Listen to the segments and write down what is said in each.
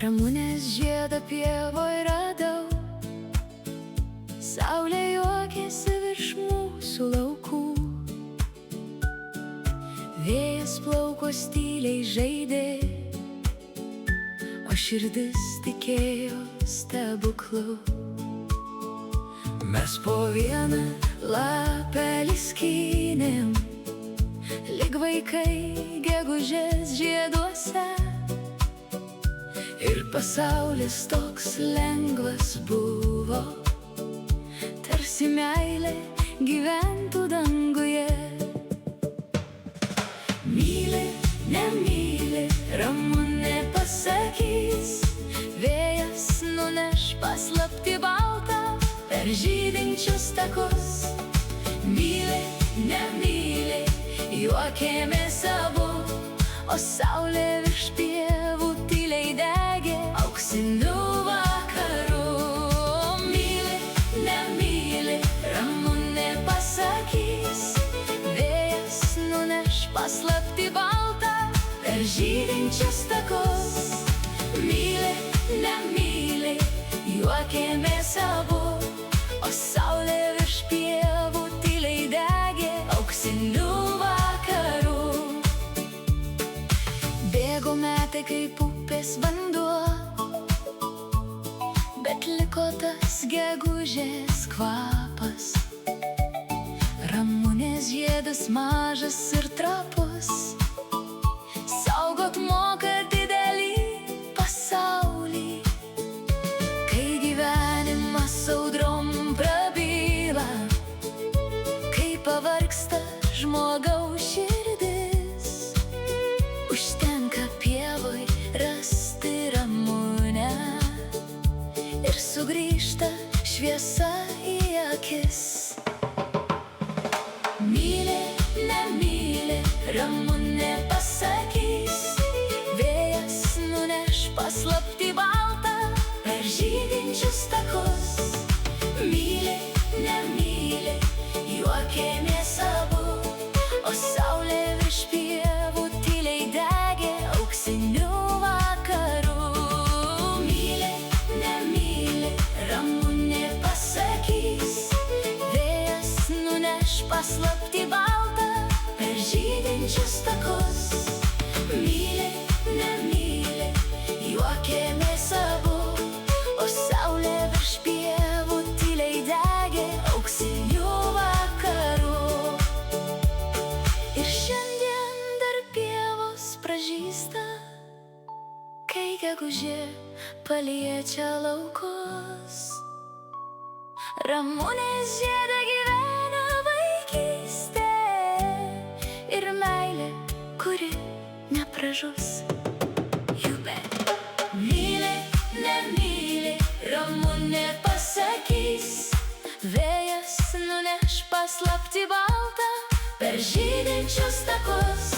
Ramunės žiedą pievoj radau, saulė juokėsi virš mūsų laukų. Vėjas plaukos tyliai žaidė, o širdis tikėjo stebuklu. Mes po vieną lapelį skynėm, lyg vaikai gegužės žieduose. Ir pasaulis toks lengvas buvo, tarsi meilė gyventų danguje. Myli, nemyli, Ramunė pasakys, vėjas nuneš paslaptį baltą per žydinčius takus. Myli, nemyli, juokėmės abu, o saulė virš pievų tyliai degė auksiniu vakaru. Myli, nemyli, Ramunė pasakys, vėjas nuneš paslaptį baltą per žydinčius takus. Myli, nemyli, juokėmės abu, o saulė virš pievų tyliai degė auksiniu vakaru. Bėgo metai kaip upės vanduo, bet liko tas gegužės kvapas. Ramunės žiedas mažas ir trapus, saugot moka didelį pasaulį. Kai gyvenimas audrom prabyla, kai pavargsta žmogaus širdis, užtenka pievoj rasti Ramunę ir sugrįžta šviesa į akis. Myli, nemyli, Ramunė pasakys, vėjas nuneš paslaptį baltą per žydinčius takus. Myli, nemyli, juokėmės abu, o saulė virš pievų tyliai degė auksiniu vakaru. Myli, nemyli, Ramunė pasakys, vėjas nuneš paslaptį baltą per žydinčius takus. Myli, nemyli, juokėmės abu, o saulė virš pievų tyliai degė auksiniu vakaru. Ir šiandien dar pievos pražysta, kai gegužė paliečia laukus. Ramunės žiede gyvena vaikystė ir meilė, kuri nepražus. Myli, nemyli, Ramunė pasakys, vėjas nuneš paslaptį baltą per žydinčius takus.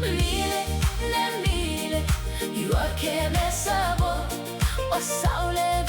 Myli, nemyli, juokėmės abu, o saulė